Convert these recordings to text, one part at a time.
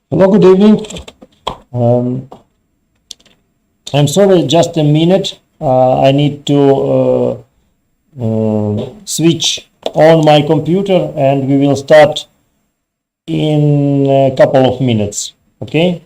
Hello, good evening. I'm sorry, just a minute. I need to switch on my computer and we will start in a couple of minutes. Okay?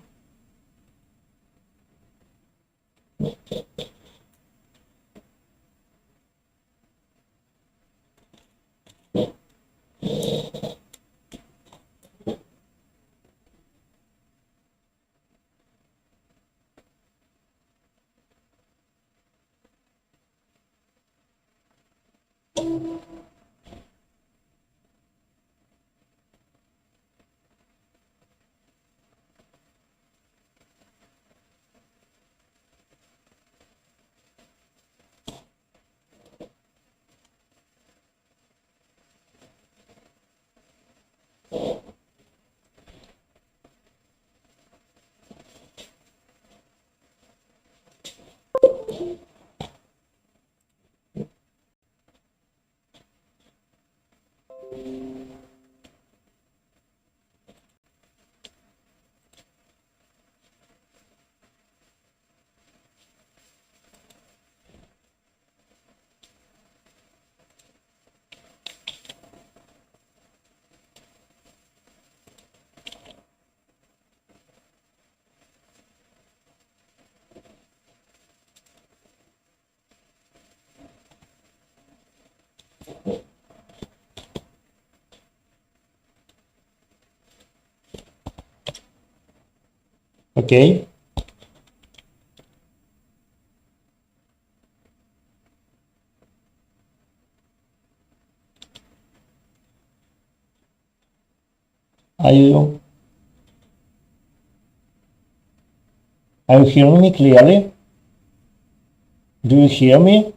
Okay. Are you hearing me clearly? Do you hear me?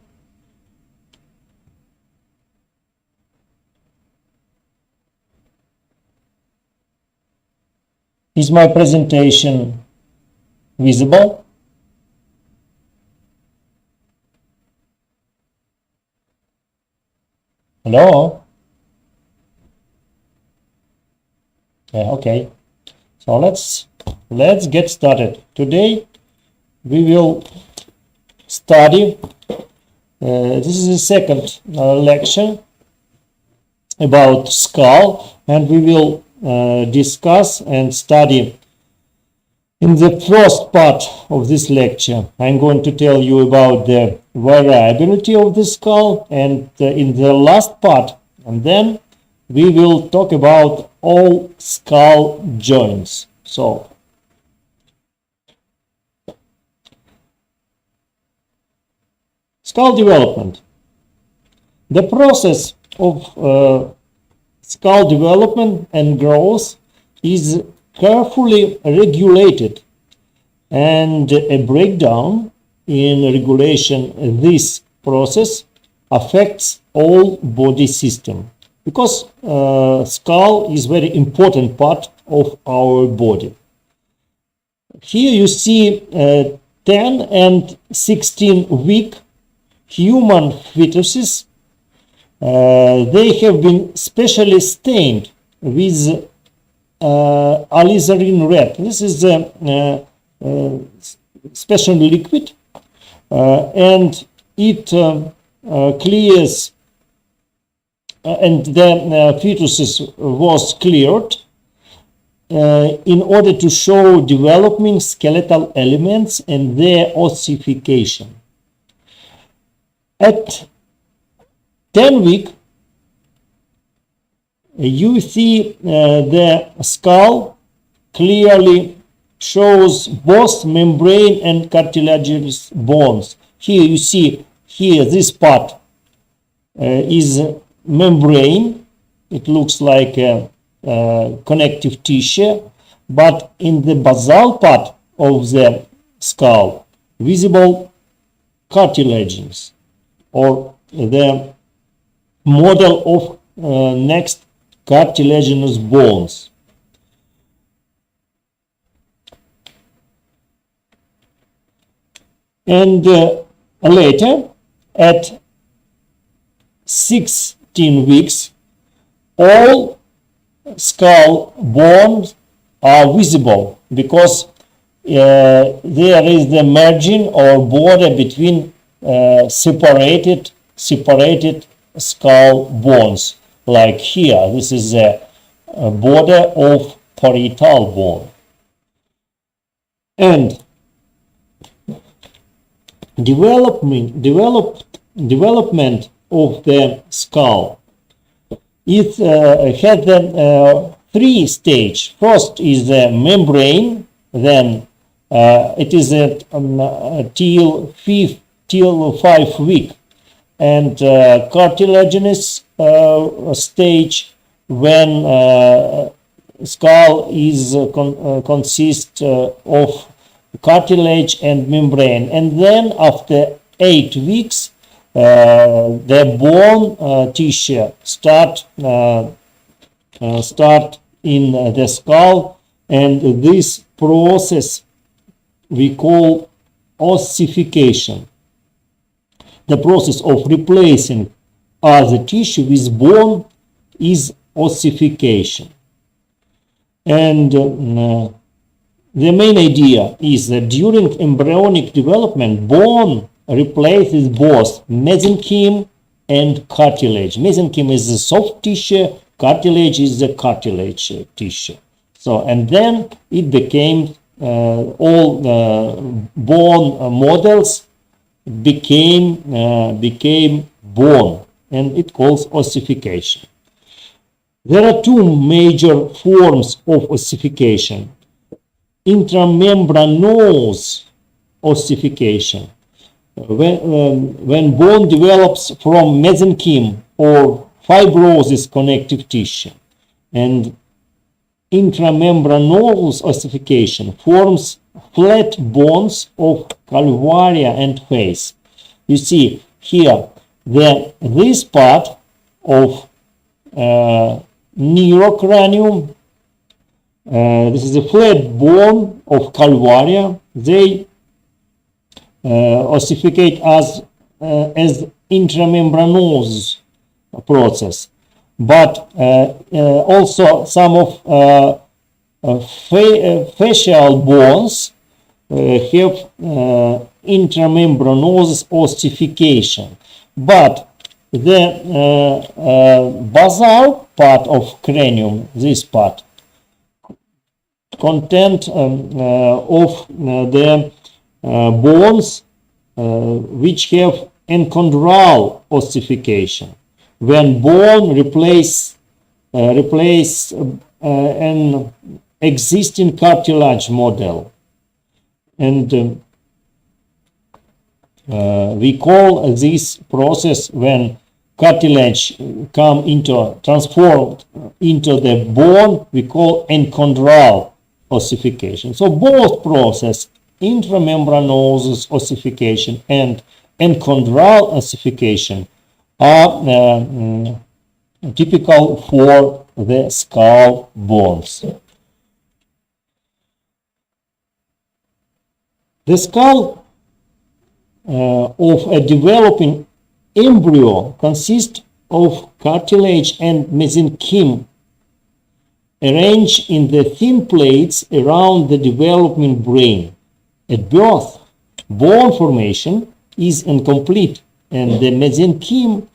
Is my presentation visible? Hello? Yeah, okay. So let's get started. Today we will study, this is the second lecture about skull, and we will discuss and study. In the first part of this lecture, I'm going to tell you about the variability of the skull, and in the last part, and then we will talk about all skull joints. So, skull development. The process of skull development and growth is carefully regulated, and a breakdown in regulation this process affects all body system, because skull is very important part of our body. Here you see 10 and 16 week human fetuses. They have been specially stained with alizarin red. This is a special liquid, and it clears, and the fetuses was cleared in order to show developing skeletal elements and their ossification. At 10 week, you see the skull clearly shows both membrane and cartilaginous bones. Here you see, here this part is membrane. It looks like a connective tissue, but in the basal part of the skull, visible cartilages, or the model of next cartilaginous bones. And later, at 16 weeks, all skull bones are visible because there is the margin or border between separated skull bones. Like here, this is a border of parietal bone. And development of the skull, it had the three stages. First is the membrane, then it is till 5 week, and cartilaginous stage when skull is consists of cartilage and membrane, and then after 8 weeks the bone tissue start in the skull, and this process we call ossification. The process of replacing other tissue with bone is ossification. And the main idea is that during embryonic development, bone replaces both mesenchyme and cartilage. Mesenchyme is the soft tissue, cartilage is the cartilage tissue. So, and then it became all bone models became bone, and it calls ossification. There are two major forms of ossification. Intramembranous ossification, when bone develops from mesenchyme or fibrosis connective tissue, and intramembranous ossification forms flat bones of calvaria and face. You see here this part of neurocranium. This is a flat bone of calvaria. They ossificate as intramembranous process, but also some of facial bones have intramembranous ossification, but the basal part of cranium, this part, content of the bones which have enchondral ossification, when bone replace an existing cartilage model, and we call this process when cartilage transformed into the bone, we call enchondral ossification. So both process, intramembranous ossification and enchondral ossification, are typical for the skull bones. The skull of a developing embryo consists of cartilage and mesenchyme arranged in the thin plates around the developing brain. At birth, bone formation is incomplete, and the mesenchyme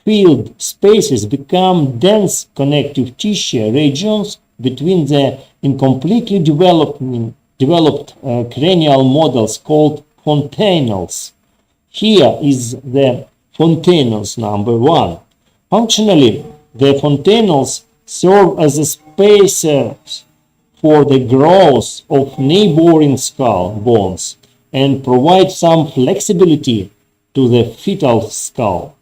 filled spaces become dense connective tissue regions between the incompletely developed cranial models called fontanelles. Here is the fontanelles number 1. Functionally, the fontanelles serve as a spacers for the growth of neighboring skull bones and provide some flexibility to the fetal skull.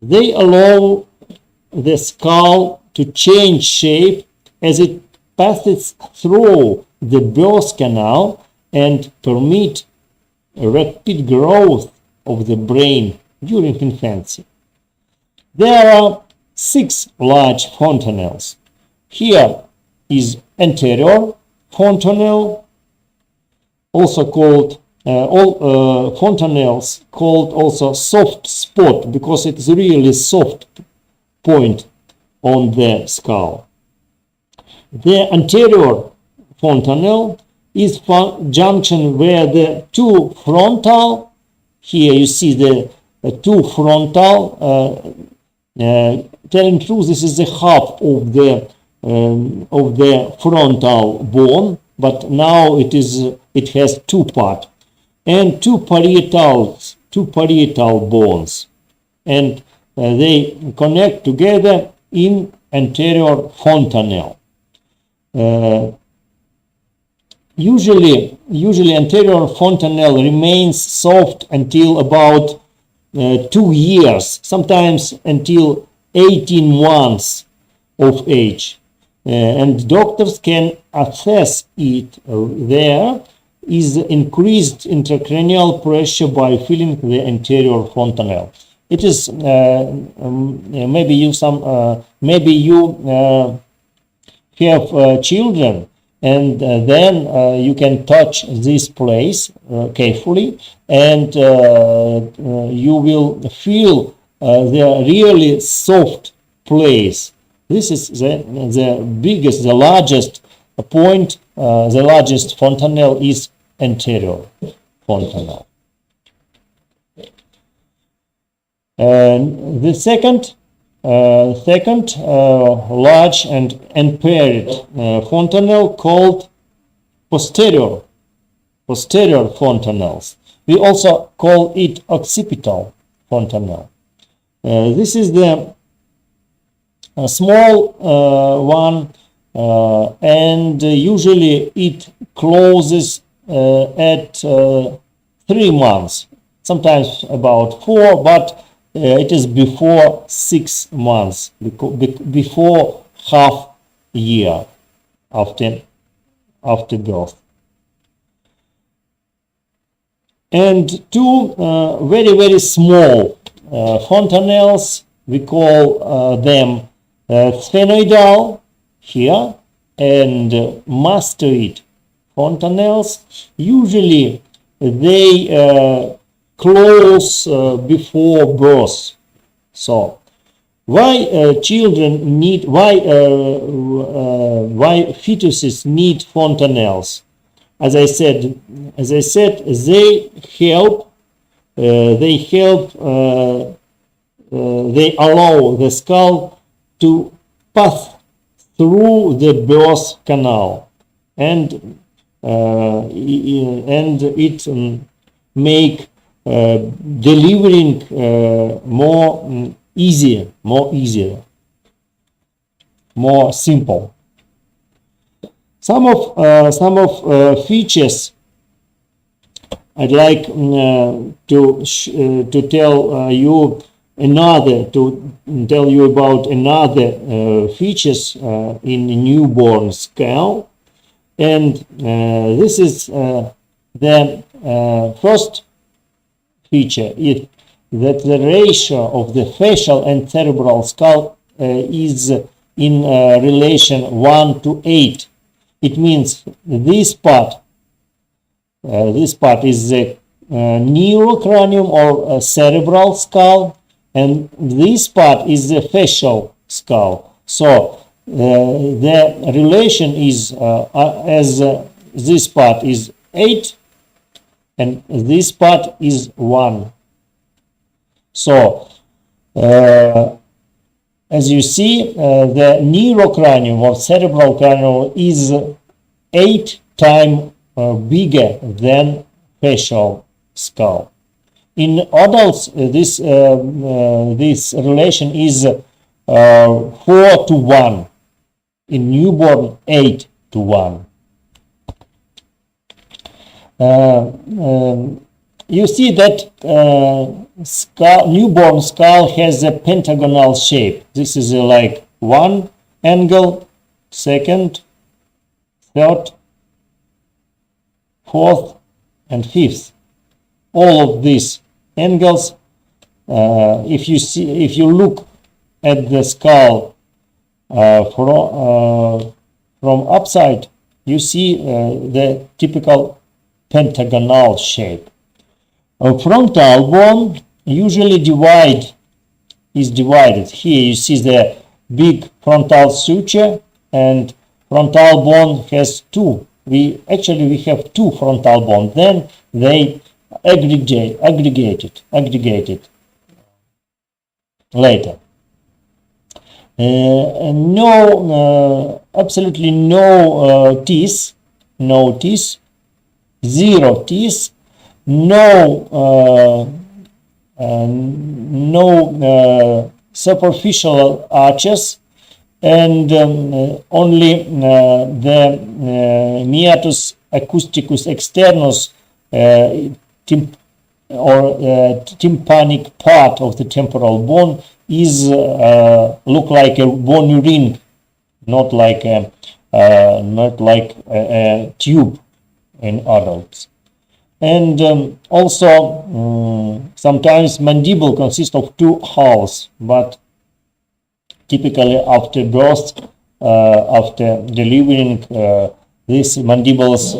They allow the skull to change shape as it passes through the birth canal and permit rapid growth of the brain during infancy. There are 6 large fontanelles. Here is anterior fontanelle, also called fontanelles called also soft spot, because it's really soft point on the skull. The anterior fontanelle is junction where the two frontal, here you see the two frontal, telling truth, this is the half of the frontal bone, but now it has 2 parts and two parietal bones, and they connect together in anterior fontanelle. Usually anterior fontanelle remains soft until about 2 years, sometimes until 18 months of age, and doctors can assess it. There is increased intracranial pressure by feeling the anterior fontanelle. It is maybe you have children, and then you can touch this place carefully, and you will feel the really soft place. This is the biggest, the largest point, the largest fontanelle is anterior fontanelle. And the second large and paired fontanelle called posterior fontanelles. We also call it occipital fontanelle. This is the small one, and usually it closes at 3 months, sometimes about 4, but it is before 6 months, before half year after birth. And 2 very small fontanelles, we call them sphenoidal here, and mastoid fontanelles. Usually they close before birth. So why fetuses need fontanelles? As I said, they allow the skull to pass through the birth canal, and it make delivering more easier, more simple. Some of features I'd like to tell you about another features in newborn skull, and this is the first feature is that the ratio of the facial and cerebral skull is in relation 1:8. It means this part is the neurocranium or cerebral skull, and this part is the facial skull. So the relation is as this part is 8 and this part is 1. So as you see, the neurocranium or cerebral cranium is 8 times bigger than facial skull. In adults, this relation is 4:1. In newborn, 8:1. You see that newborn skull has a pentagonal shape. This is like one angle, second, third, fourth, and fifth. All of these angles, if you look at the skull from upside, you see the typical pentagonal shape. A frontal bone usually is divided. Here you see the big frontal suture, and frontal bone has two. We have two frontal bones. Then they aggregated later. Absolutely no teeth, zero teeth, no superficial arches, and only the meatus acousticus externus tympanic part of the temporal bone is look like a bony ring, not like a tube in adults. And also sometimes mandible consists of two halves, but typically after birth, after delivering, these mandibles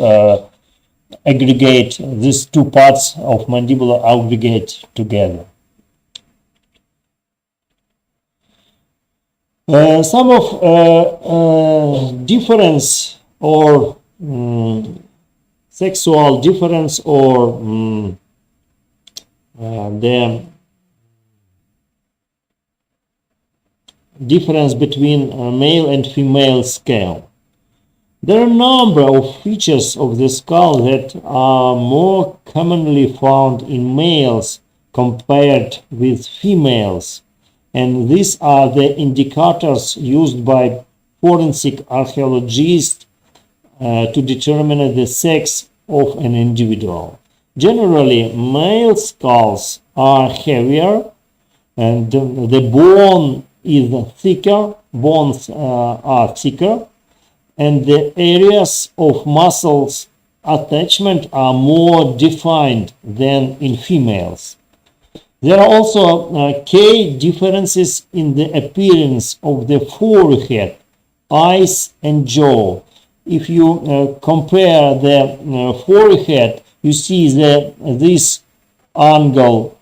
aggregate, these two parts of mandible aggregate together. Some of difference or sexual difference or the difference between male and female skull. There are a number of features of the skull that are more commonly found in males compared with females, and these are the indicators used by forensic archaeologists to determine the sex of an individual. Generally, male skulls are heavier, and the bone is thicker, bones are thicker, and the areas of muscles attachment are more defined than in females. There are also key differences in the appearance of the forehead, eyes, and jaw. If you compare the forehead, you see this angle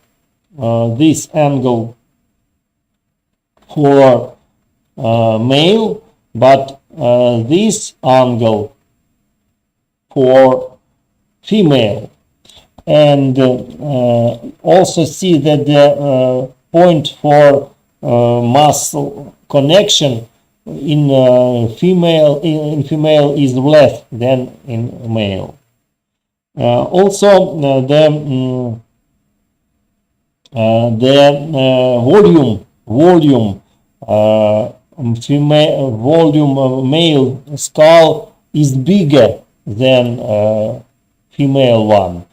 for male, but this angle for female. And also see that the point for muscle connection in female is less than in male. Also the male skull is bigger than female one.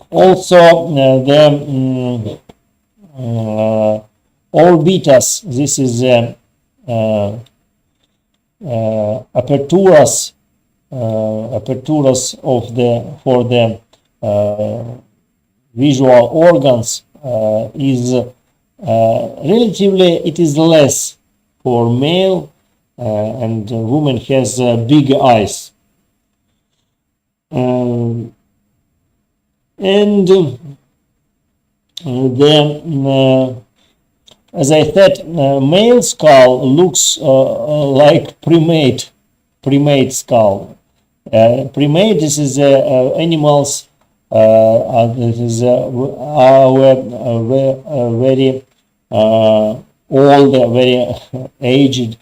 Also the orbitas, this is aperturas of for the visual organs is relatively, it is less for male, and woman has bigger eyes. And as I said, male skull looks like primate skull. Primate, this is animals. This is very old, very aged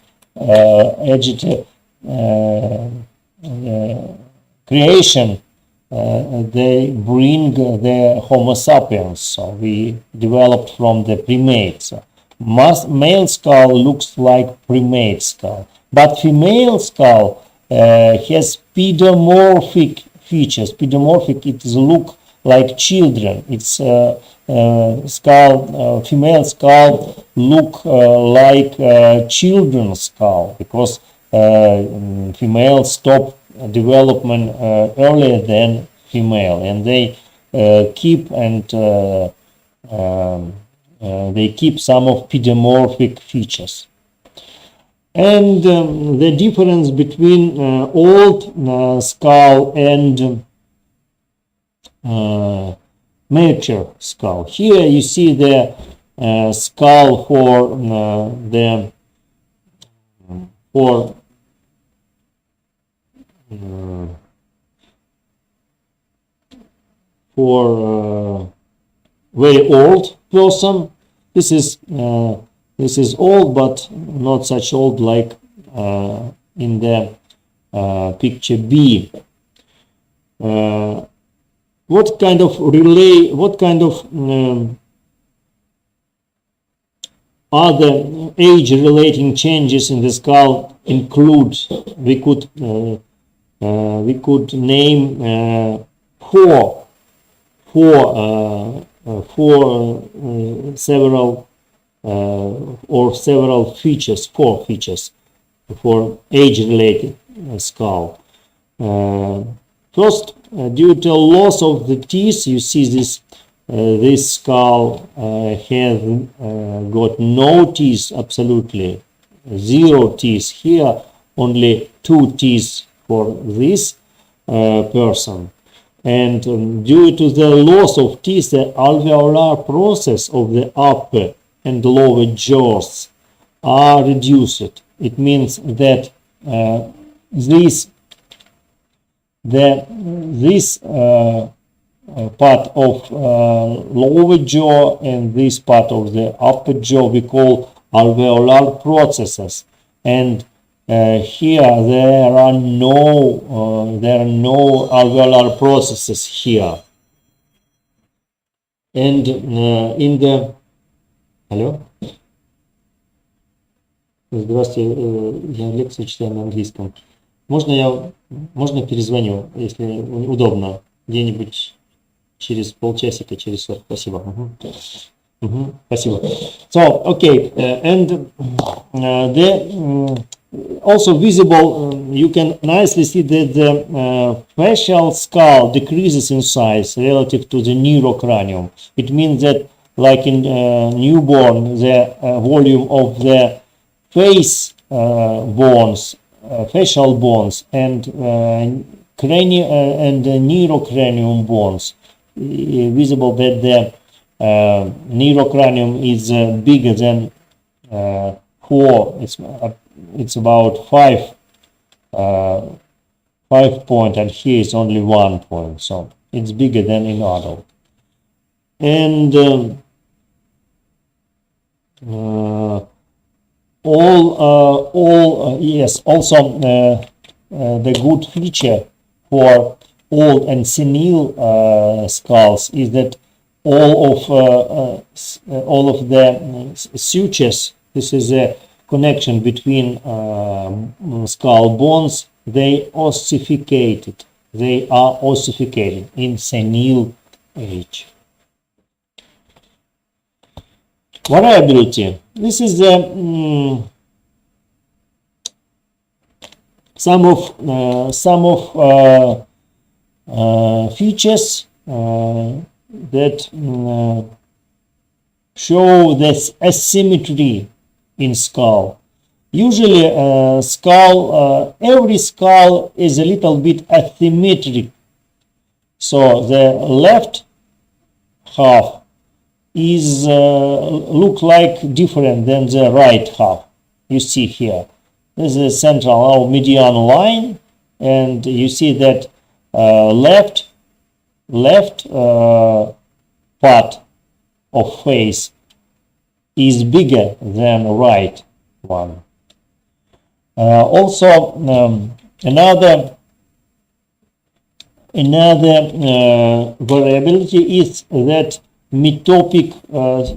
creation. They bring the Homo sapiens. So we developed from the primates. male skull looks like primate skull, but female skull has pedomorphic features. Pedomorphic, it look like children. Its skull, female skull look like children's skull, because female stop development earlier than female, and they keep some of pedomorphic features. And the difference between old skull and mature skull. Here you see the skull for very old person. This is old, but not such old like in the picture B. What kind of other age-relating changes in the skull include? We could name four several features, four features for age-related skull. First, due to loss of the teeth, you see this skull has got no teeth, absolutely zero teeth. Here, only 2 teeth for this person. And due to the loss of teeth, the alveolar process of the upper and lower jaws are reduced. It means that this part of lower jaw and this part of the upper jaw we call alveolar processes, and here there are no alveolar processes here. And in the Здравствуйте, я лекцию читаю на английском. Можно перезвоню, если удобно, где-нибудь через полчасика, через 40. Спасибо. Спасибо. So, okay, and the also visible, you can nicely see that the facial skull decreases in size relative to the neurocranium. It means that, like in newborn, the volume of the face bones, facial bones, and cranium and neurocranium bones, visible that the neurocranium is bigger than 4. It's about 5 point, and here is only 1 point, so it's bigger than in adult. And also the good feature for old and senile skulls is that all of the sutures, this is a connection between skull bones, they ossificated. They are ossificated in senile age. Variability. This is the some of features that show this asymmetry in skull. Usually, every skull is a little bit asymmetric. So the left half is look like different than the right half. You see here, this is the central or median line, and you see that left part of face is bigger than right one. Also, another variability is that Metopic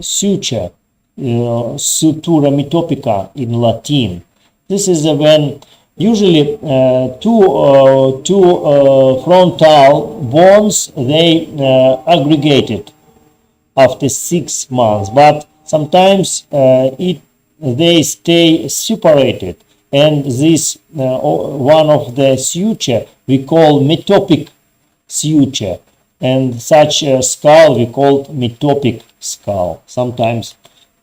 suture sutura metopica in Latin. This is when usually two frontal bones, they aggregated after 6 months, but sometimes they stay separated, and this one of the suture we call metopic suture, and such a skull we call metopic skull. Sometimes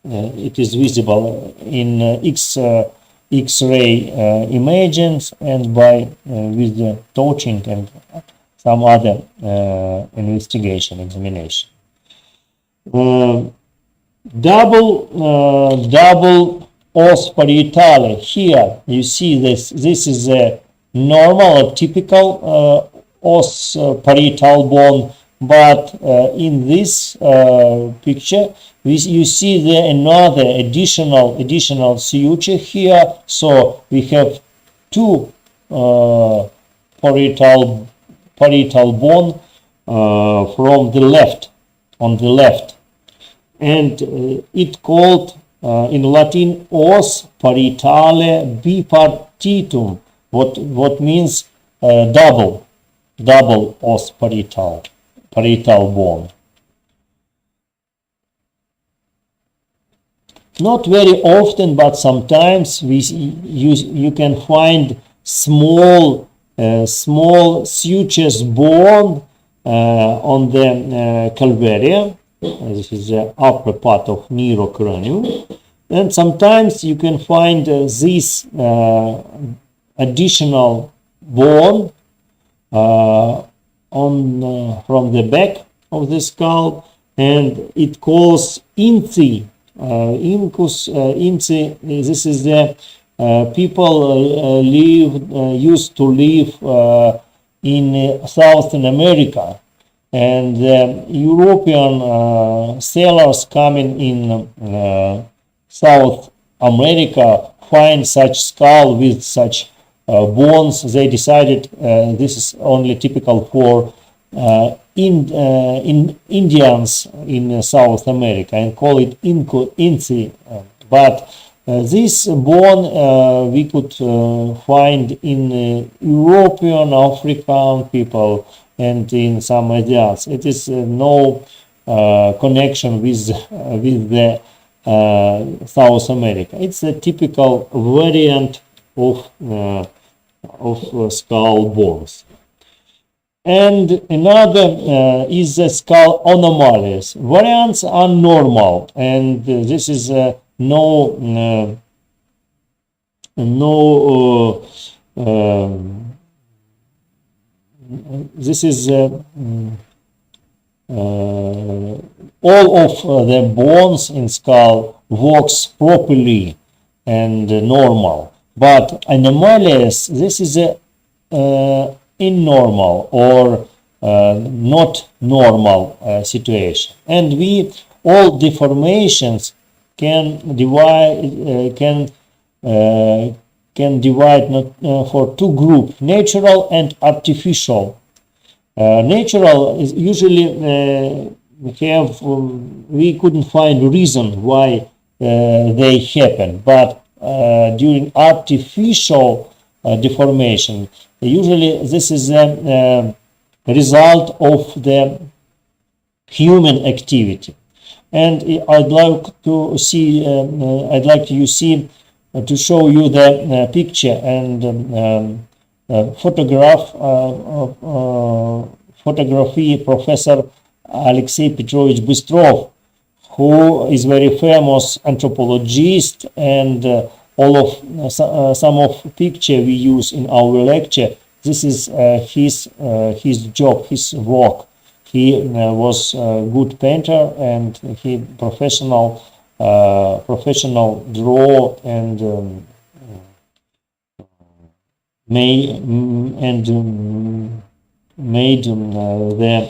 it is visible in X-ray images and by with the torching and some other investigation, examination. Double Orsparitali. Here you see this. This is a normal or typical osparital bone, but in this picture you see the another additional suture here. So we have two parietal bone from the left, on the left, and it called in Latin os parietale bipartitum, what means double os parietal bone. Not very often, but sometimes you can find small sutures bone on the calvaria. This is the upper part of neurocranium, and sometimes you can find this additional bone from the back of the skull, and it calls Inci. Inci. This is the people used to live in Southern America, and European sailors coming in South America find such skull with such bones. They decided this is only typical for Indians in South America and call it Inci. But this bone we could find in European, African people, and in some Asians. It is no connection with the South America. It's a typical variant of skull bones. And another is the skull anomalies. Variants are normal, and this is this is all of the bones in skull works properly and normal, but anomalies, this is a abnormal or not normal situation, and we all deformations can divide for two groups: natural and artificial. Natural is usually we couldn't find a reason why they happen, but during artificial deformation, usually this is a result of the human activity. And I'd like to see, to show you the picture and photography Professor Alexey Petrovich Bystrov, who is very famous anthropologist, and all of some of picture we use in our lecture. This is his job, his work. He was a good painter, and he professional draw and made the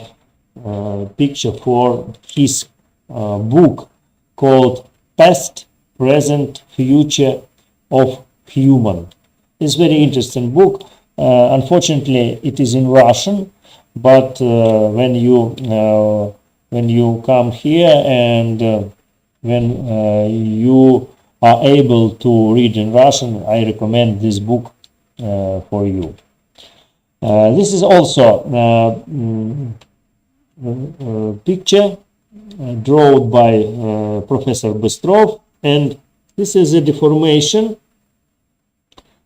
picture for his book called Past, Present, Future of Human. It's a very interesting book. Unfortunately, it is in Russian, but when you come here and when you are able to read in Russian, I recommend this book for you. This is also picture drawn by Professor Bystrov, and this is a deformation.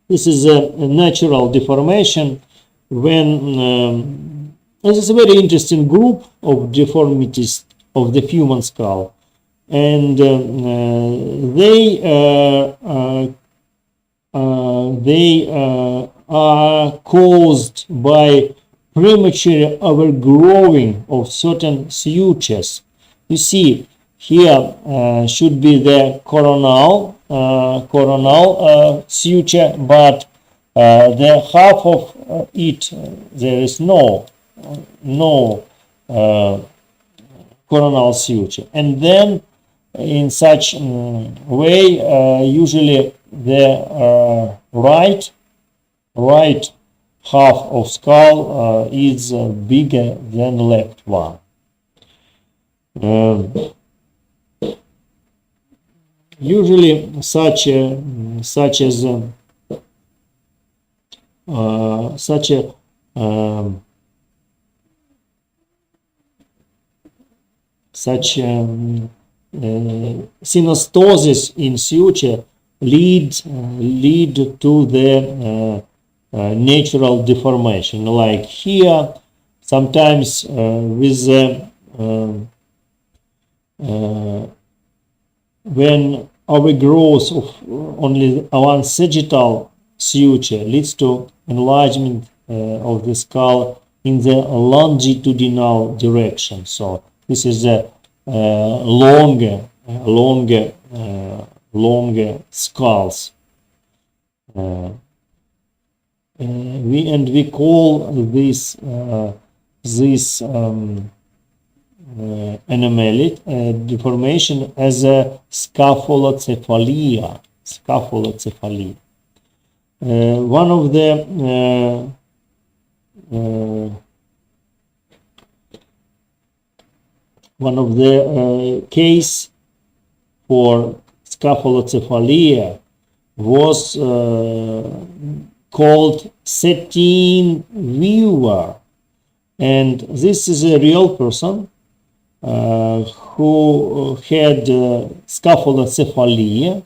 This is a natural deformation when this is a very interesting group of deformities of the human skull, and they are caused by premature overgrowing of certain sutures. You see, here should be the coronal suture, but the half of it there is no coronal suture, and then in such way usually the right half of skull is bigger than left one. Usually such synostosis in suture lead to the natural deformation, like here, sometimes with the when overgrowth of only one sagittal suture leads to enlargement of the skull in the longitudinal direction. So this is a longer skulls. We call this anomaly deformation as a scapholocephaly. One of the case for scapholocephaly was called satin weaver, and this is a real person who had scapholocephaly.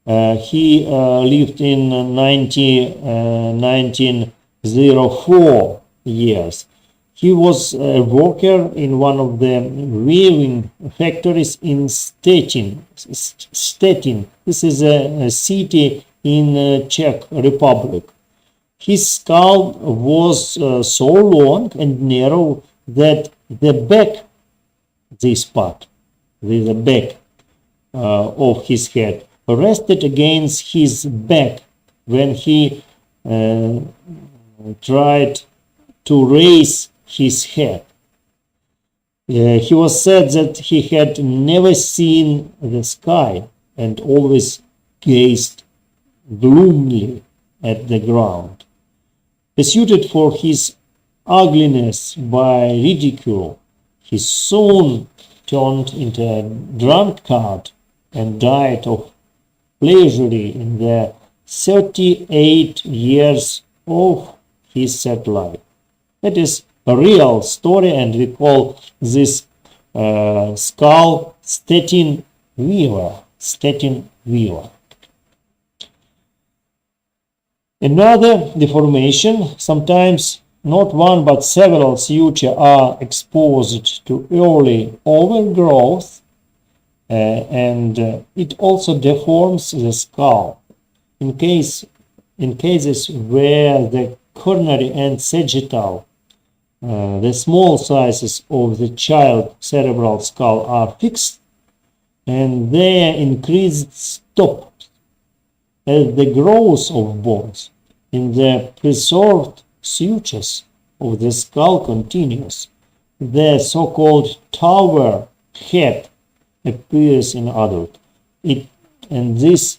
He lived in 1904 years. He was a worker in one of the weaving factories in Stettin. This is a city in Czech Republic. His skull was so long and narrow that the back, this part, the back of his head, rested against his back when he tried to raise his head. He was said that he had never seen the sky and always gazed gloomily at the ground. Pursued for his ugliness by ridicule, he soon turned into a drunkard and died of pleasure in the 38 years of his sad life. That is a real story, and we call this skull satin weaver. Another deformation, sometimes not one but several sutures are exposed to early overgrowth, and it also deforms the skull. In cases where the coronary and sagittal, the small sizes of the child cerebral skull are fixed, and their increased stop as the growth of bones in the preserved sutures of the skull continues. The so-called tower head appears in adult. And this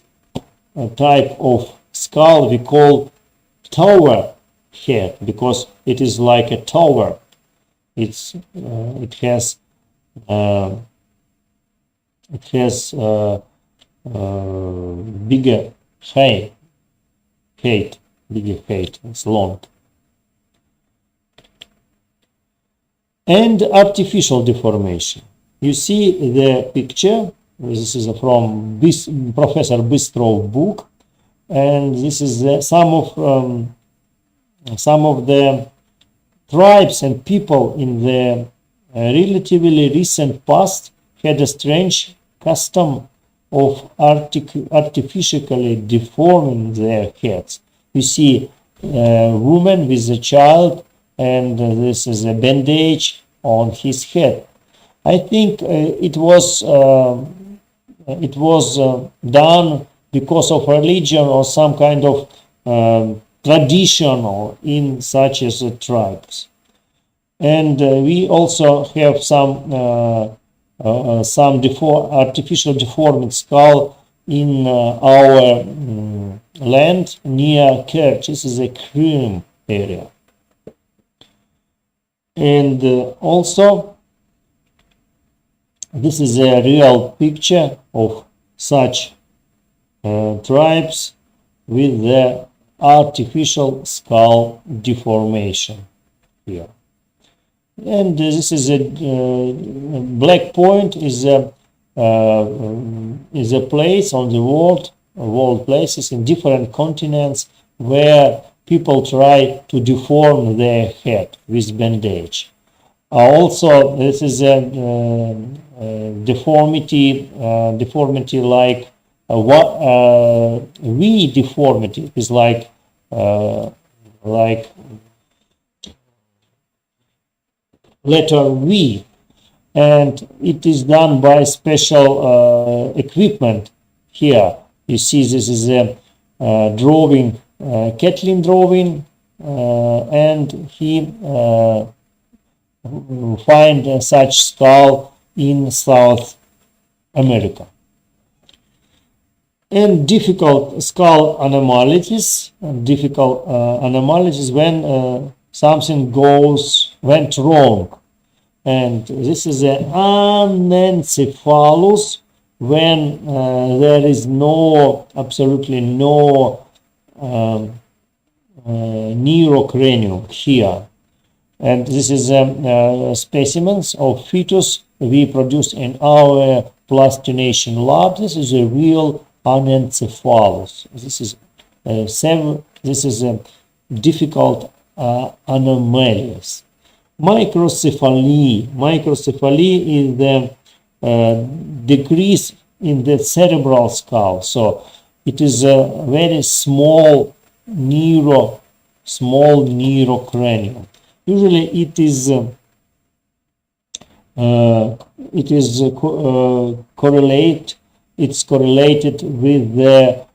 type of skull we call tower head because it is like a tower. It has it has bigger height, bigger height, it's long. And artificial deformation. You see the picture. This is from Professor Bystro's book, and this is some of the tribes and people in the relatively recent past had a strange custom of artificially deforming their heads. You see a woman with a child, and this is a bandage on his head. I think it was done because of religion or some kind of tradition or in such as tribes. And we also have some artificial deformed skull in our land near Kerch. This is a Krim area. And also, this is a real picture of such tribes with the artificial skull deformation here. And this is a black point is a place on the world places in different continents where people try to deform their head with bandage. Also, this is a deformity like V deformity is like letter V, and it is done by special equipment. Here you see this is a drawing, Catlin drawing, and he find such skull in South America. And difficult skull animalities, when something went wrong. And this is an anencephalus when there is absolutely no neurocranium here. And this is specimens of fetus we produced in our plastination lab. This is a real anencephalus. This is a difficult anomalies. Microcephaly is the decrease in the cerebral skull. So it is a very small neurocranium. Usually it is correlated with the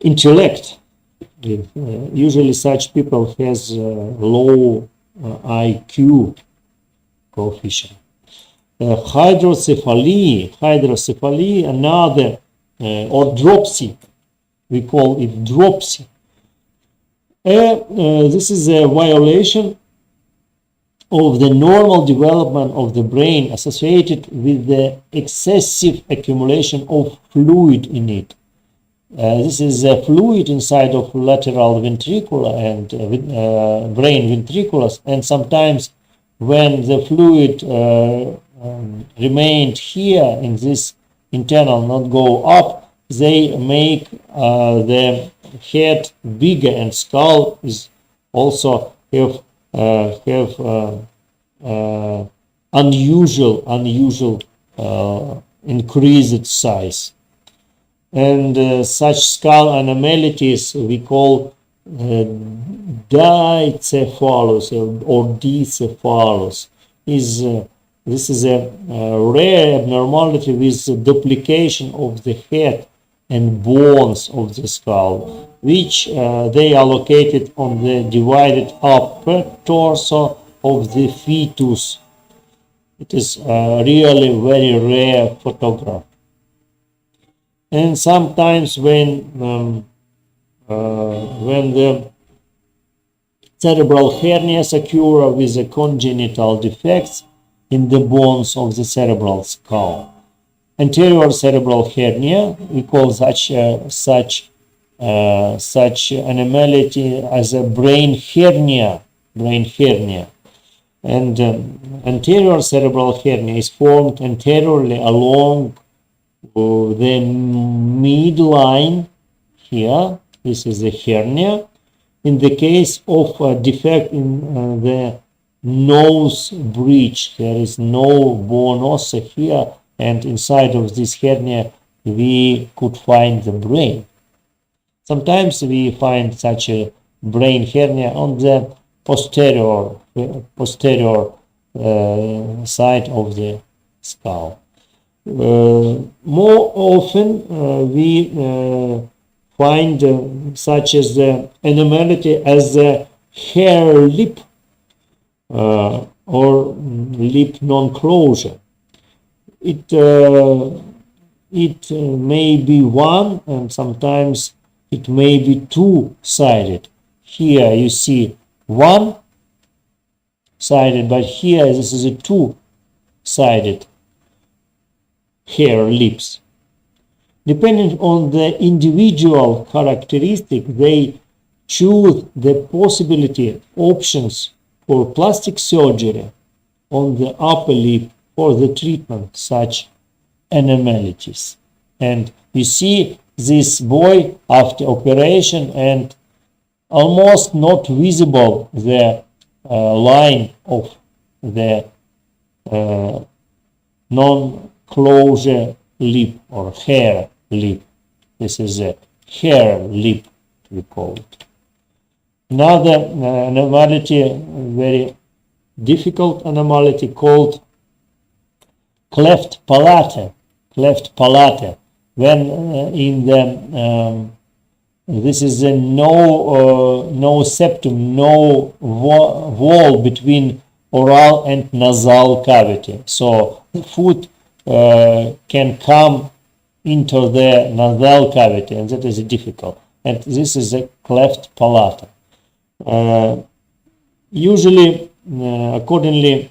intellect. Usually such people has low IQ coefficient. Hydrocephaly, another, or dropsy, we call it dropsy. This is a violation of the normal development of the brain associated with the excessive accumulation of fluid in it. This is a fluid inside of lateral ventricular and brain ventriculus, and sometimes when the fluid remained here in this internal, not go up, they make the head bigger, and skull is also have unusual increased size. And such skull animalities we call dicephalus or dicephalus. This is a rare abnormality with duplication of the head and bones of the skull, which they are located on the divided upper torso of the fetus. It is really very rare photograph. And sometimes when the cerebral hernias occur with the congenital defects, in the bones of the cerebral skull. Anterior cerebral hernia, we call such anomaly as a brain hernia. And anterior cerebral hernia is formed anteriorly along the midline here. This is the hernia. In the case of a defect in the nose bridge, there is no bone ossa here, and inside of this hernia we could find the brain. Sometimes we find such a brain hernia on the posterior side of the skull. More often we find such as the anomaly as the hair lip or lip non-closure. It may be one, and sometimes it may be two-sided. Here you see one-sided, but here this is a two-sided hair lips. Depending on the individual characteristic, they choose the possibility options for plastic surgery on the upper lip for the treatment such animalities. And you see this boy after operation, and almost not visible the line of the non-closure lip or hair lip. This is a hair lip, we call it. Another anomaly, very difficult anomaly called cleft palate. When in the this is a no septum, no wall between oral and nasal cavity. So the food can come into the nasal cavity, and that is difficult. And this is a cleft palate. Usually, accordingly,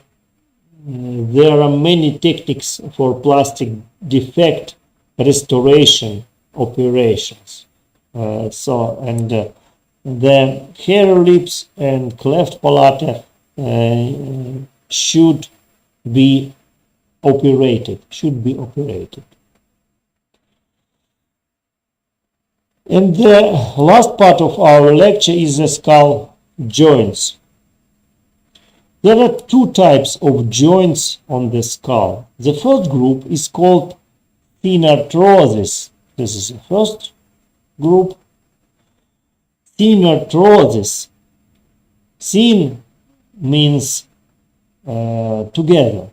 there are many techniques for plastic defect restoration operations. The hair lips and cleft palate should be operated. And the last part of our lecture is the skull joints. There are two types of joints on the skull. The first group is called Femur Trolls. This is the first group. Femur Trolls. Fem means together.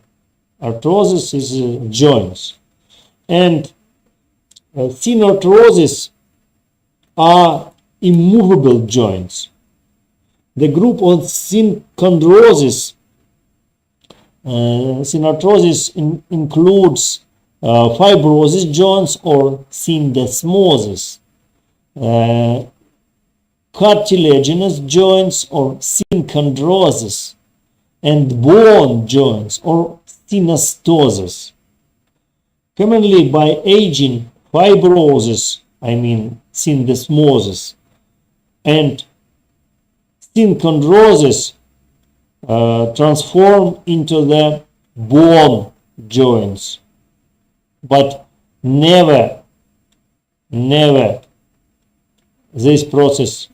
Arthrosis is joints. And Femur Trolls are immovable joints. The group of synchondrosis includes fibrosis joints or syndesmosis, cartilaginous joints or synchondrosis, and bone joints or synostosis. Commonly by aging, fibrosis, syndesmosis, and synchondrosis transform into the bone joints, but never this process,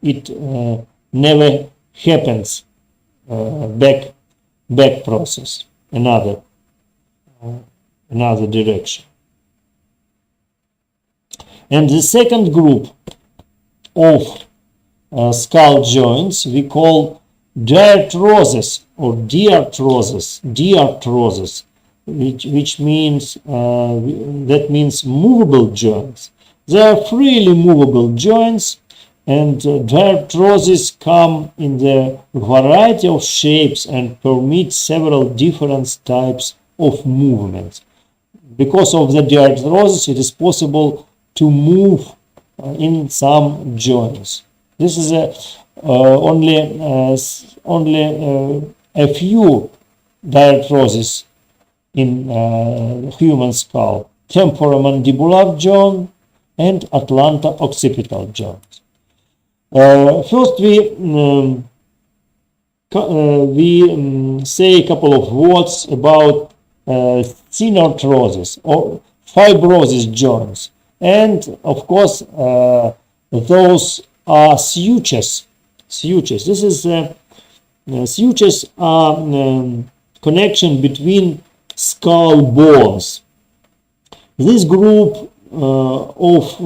it never happens back process, another direction. And the second group of skull joints we call diarthrosis or diarthrosis, which means that means movable joints. They are freely movable joints, and diarthrosis come in the variety of shapes and permit several different types of movements. Because of the diarthrosis, it is possible to move in some joints. This is only a few diarthrosis in human skull: Temporalmandibular Joint and Occipital Joint. First, we say a couple of words about arthrosis or fibrosis joints, and of course those are sutures. Sutures. This is sutures are connection between skull bones. This group of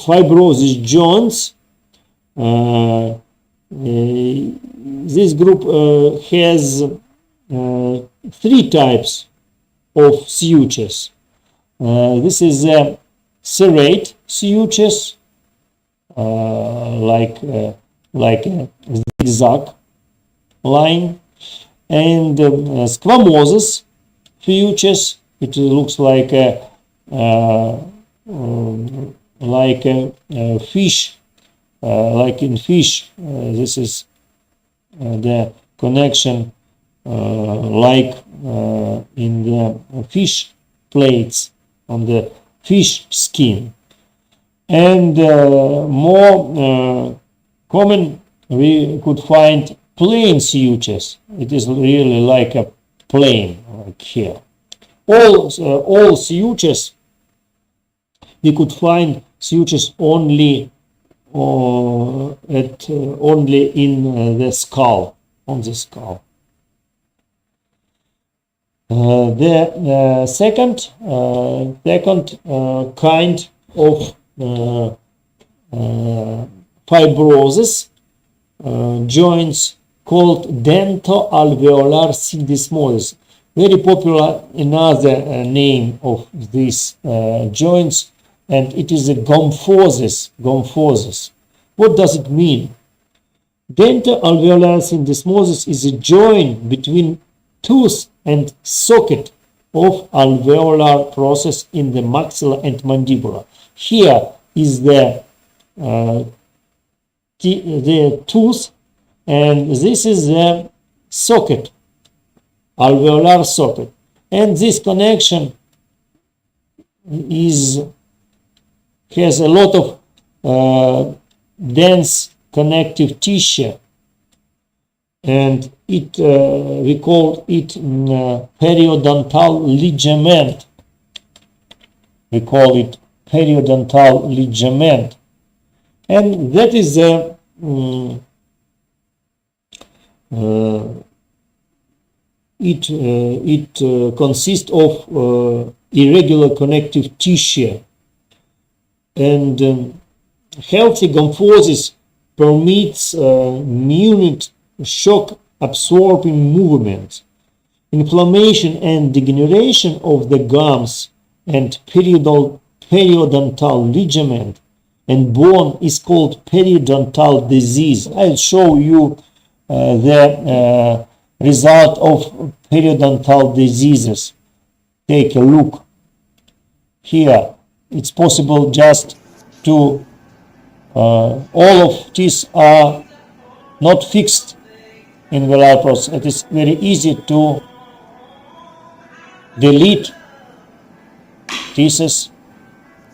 fibrosis joints. This group has three types of sutures. This is serrate sutures, like a zigzag line, and squamous sutures. It looks like a fish, like in fish. This is the connection, like in the fish plates on the fish skin. And more common, we could find plain sutures. It is really like a plane, like here. All sutures, we could find sutures only only in the skull, on the skull. The second kind of fibrosis joints called dental-alveolar syndesmosis. Very popular another name of these joints, and it is a gomphosis. Gomphosis. What does it mean? Dental-alveolar syndesmosis is a joint between tooth and socket of alveolar process in the maxilla and mandibular. Here is the tooth, and this is the socket, alveolar socket, and this connection has a lot of dense connective tissue, and it we call it periodontal ligament. We call it periodontal ligament, and that is the it consists of irregular connective tissue, and healthy gomphosis permits minute shock absorbing movement. Inflammation and degeneration of the gums and periodontal ligament and bone is called periodontal disease. I'll show you the result of periodontal diseases. Take a look here. It's possible just to all of these are not fixed in the life process. It is very easy to delete pieces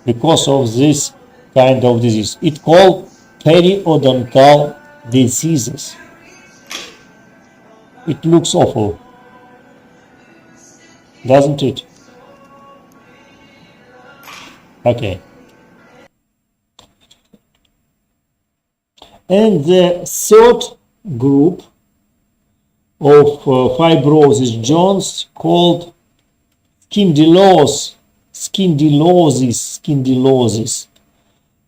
because of this kind of disease. It's called periodontal diseases. It looks awful, doesn't it? Okay. And the third group of fibrosis joints called skindylosis.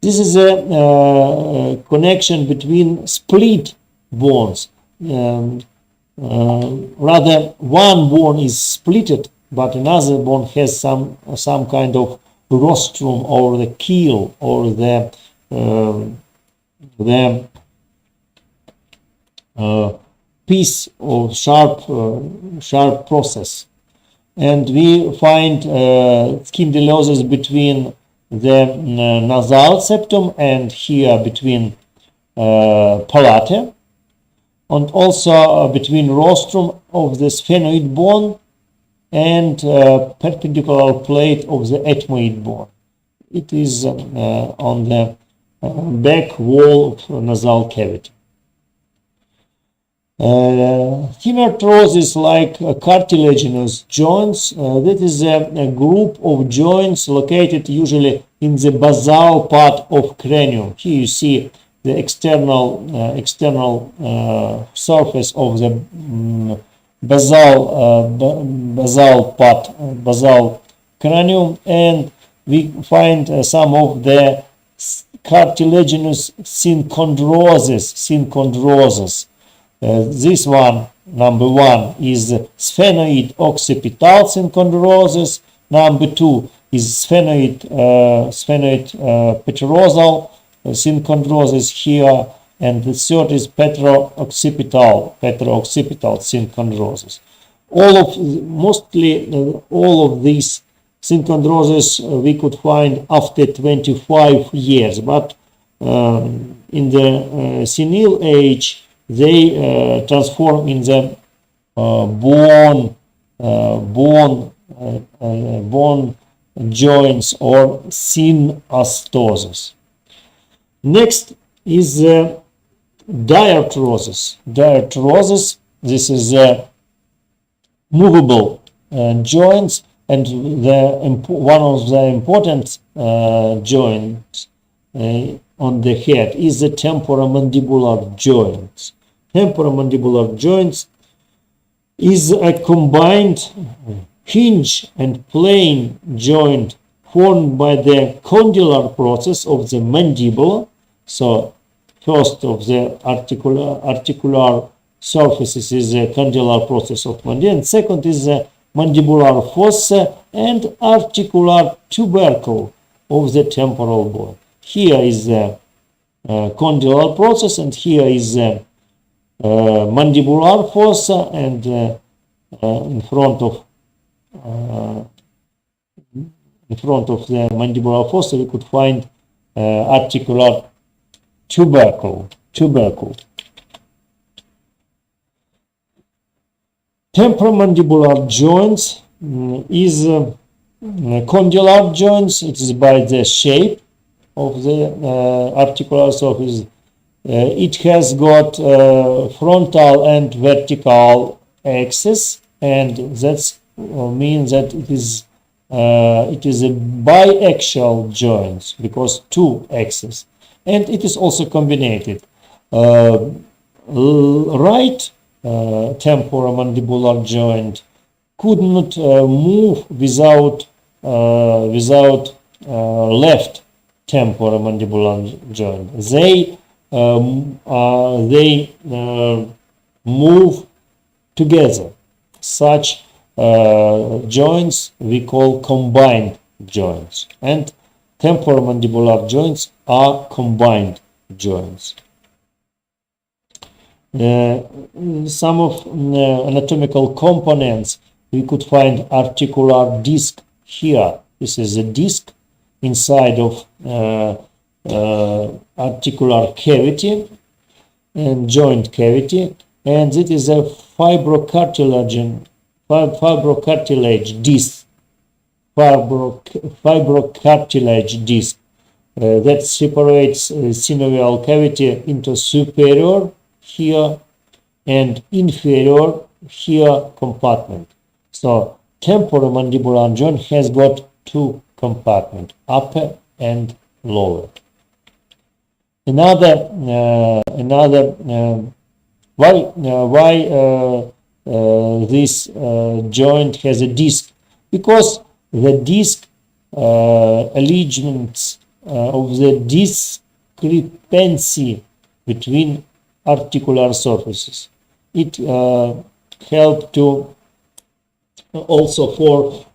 This is a connection between split bones. Rather, one bone is splitted, but another bone has some kind of rostrum or the keel or the piece of sharp process. and we find skindylosis between the nasal septum and here between palate, and also between rostrum of the sphenoid bone and perpendicular plate of the ethmoid bone. It is on the back wall of nasal cavity. Femur Trolls is like cartilaginous joints. That is a group of joints located usually in the basal part of cranium. Here you see the external surface of the basal cranium, and we find some of the cartilaginous synchondroses. This one, number one, is sphenoid occipital synchondrosis. Number two is sphenoid petrosal synchondrosis here, and the third is petrooccipital synchondrosis. Mostly all of these synchondroses we could find after 25 years, but in the senile age they transform in the bone joints or synastosis. Next is diarthrosis. Diarthrosis, this is movable joints, and one of the important joints on the head is the temporomandibular joint. Temporomandibular joints is a combined hinge and plane joint formed by the condylar process of the mandible. So first of the articular surfaces is the condylar process of mandible, and second is the mandibular fossa and articular tubercle of the temporal bone. Here is the condylar process, and here is the mandibular fossa, and in front of the mandibular fossa we could find articular tubercle. Temporomandibular joints is condylar joints. It is by the shape of the articular surface. It has got frontal and vertical axis, and that means that it is a biaxial joint because two axes, and it is also combined. Right temporomandibular joint could not move without left temporomandibular joint. They move together. Such joints we call combined joints, and temporomandibular joints are combined joints. Some of anatomical components we could find articular disc here. This is a disc inside of articular cavity and joint cavity, and it is a fibrocartilage disc. Fibrocartilage disc that separates synovial cavity into superior here and inferior here compartment. So temporomandibular joint has got two compartments, upper and lower. Why this joint has a disc? Because the disc allegiance of the discrepancy between articular surfaces. It helped to also for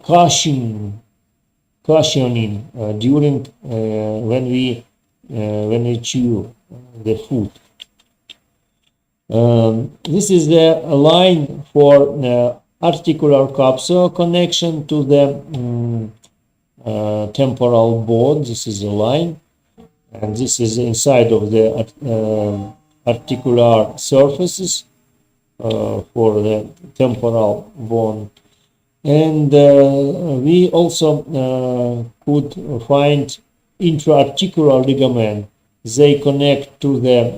cushioning during when we chew the food. This is the line for articular capsule connection to the temporal bone. This is a line, and this is inside of the articular surfaces for the temporal bone. And we also could find intraarticular ligament. They connect to the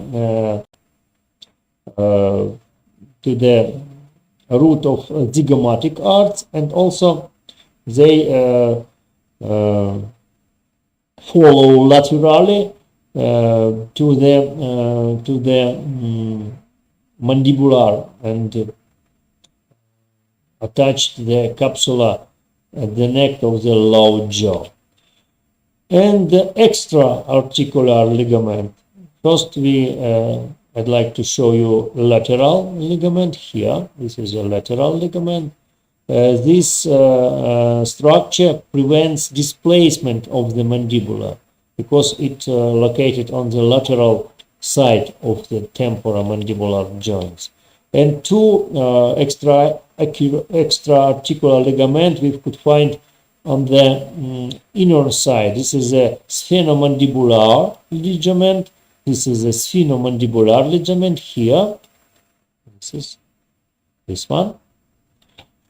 root of zygomatic arch, and also they follow laterally to the mandibular and attached the capsula at the neck of the lower jaw. And the extraarticular ligament. First, I'd like to show you lateral ligament here. This is a lateral ligament. This structure prevents displacement of the mandibular because it's located on the lateral side of the temporamandibular joints. And two extraarticular ligament we could find on the inner side. This is a sphenomandibular ligament. This is a sphenomandibular ligament here. This is this one.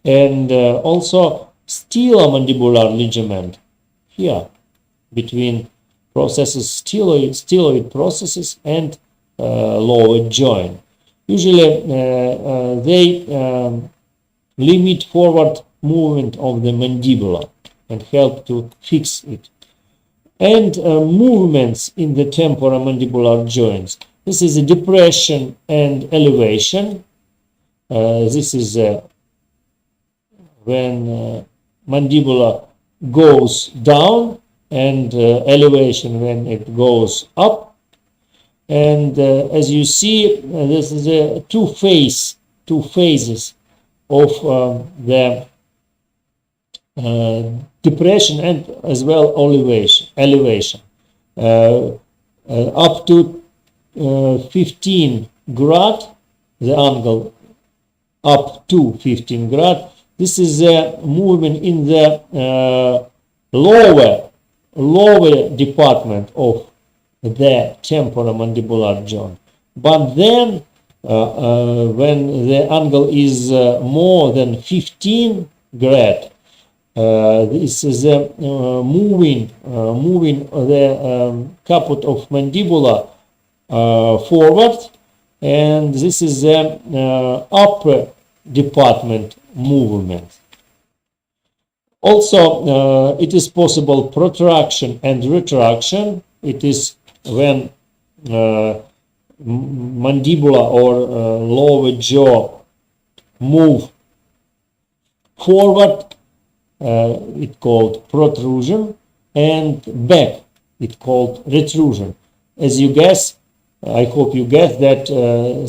And also stylomandibular ligament here between processes, styloid processes and lower joint. Usually they limit forward movement of the mandibular and help to fix it. And movements in the temporomandibular joints. This is a depression and elevation. This is when mandibula goes down, and elevation when it goes up. And as you see, this is two phases of the depression and as well elevation. Up to 15 grad, the angle up to 15 grad. This is a movement in the lower department of the temporomandibular joint. But then when the angle is more than 15 grad, this is moving the caput of mandibula forward, and this is the upper department movement. Also, it is possible protraction and retraction. It is when mandibula or lower jaw move forward, it's called protrusion, and back, it's called retrusion. As you guess, I hope you guess that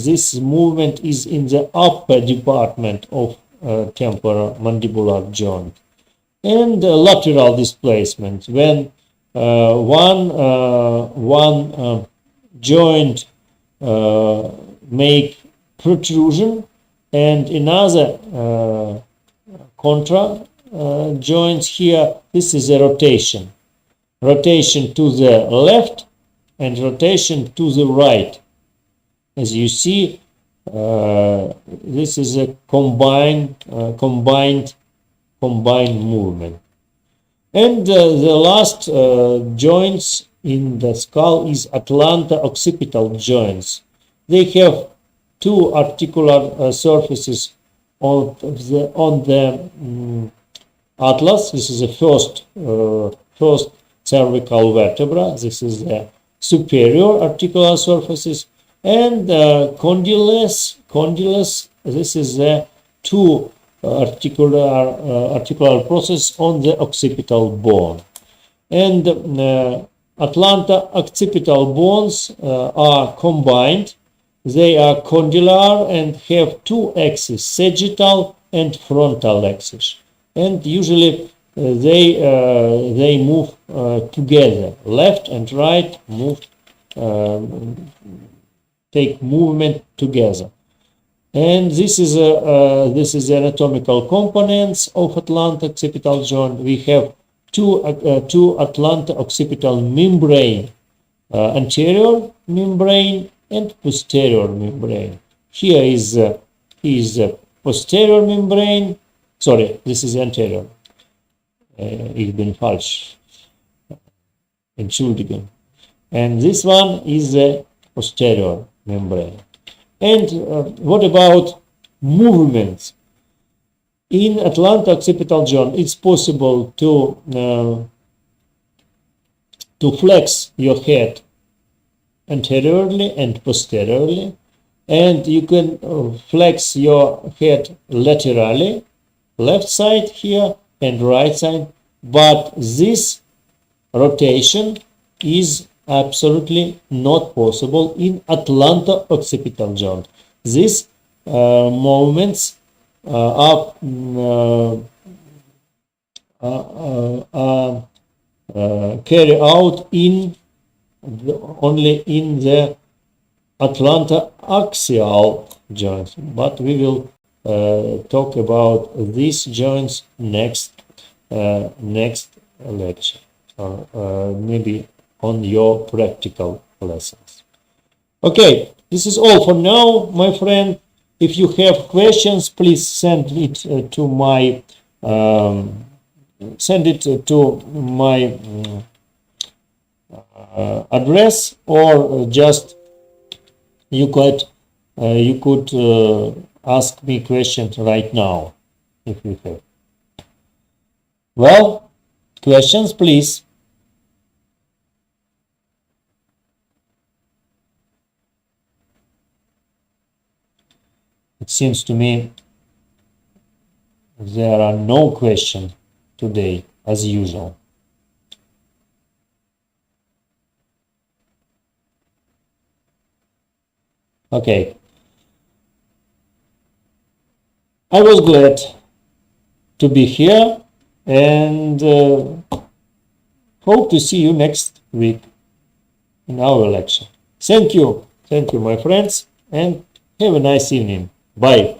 this movement is in the upper department of temporomandibular joint. And lateral displacement, when one joint make protrusion and another contra joints here. This is a rotation to the left and rotation to the right. As you see, this is a combined movement. And the last joints in the skull is Atlanta-occipital joints. They have two articular surfaces on the atlas. This is the first cervical vertebra. This is the superior articular surfaces, and condylus. This is the two articular process on the occipital bone. And Atlanta-occipital bones are combined. They are condylar and have two axes, sagittal and frontal axis. And usually they move together. Left and right move, take movement together. And this is the anatomical components of Atlantic occipital joint. We have two Atlantic occipital membrane, anterior membrane and posterior membrane. Here is posterior membrane. Sorry, this is anterior. Ich bin falsch. Entschuldigung. And this one is the posterior membrane. And what about movements? In Atlantic occipital joint, it's possible to flex your head anteriorly and posteriorly, and you can flex your head laterally, left side here and right side, but this rotation is absolutely not possible in Atlantic occipital joint. These movements are carried out only in the Atlantic axial joints, but we will talk about these joints next lecture, maybe on your practical lessons. Okay, this is all for now, my friend. If you have questions, please send it to my address, or just you could ask me questions right now if you have. Well, questions, please. It seems to me there are no questions today, as usual. Okay. I was glad to be here, and hope to see you next week in our lecture. Thank you, my friends, and have a nice evening. Bye.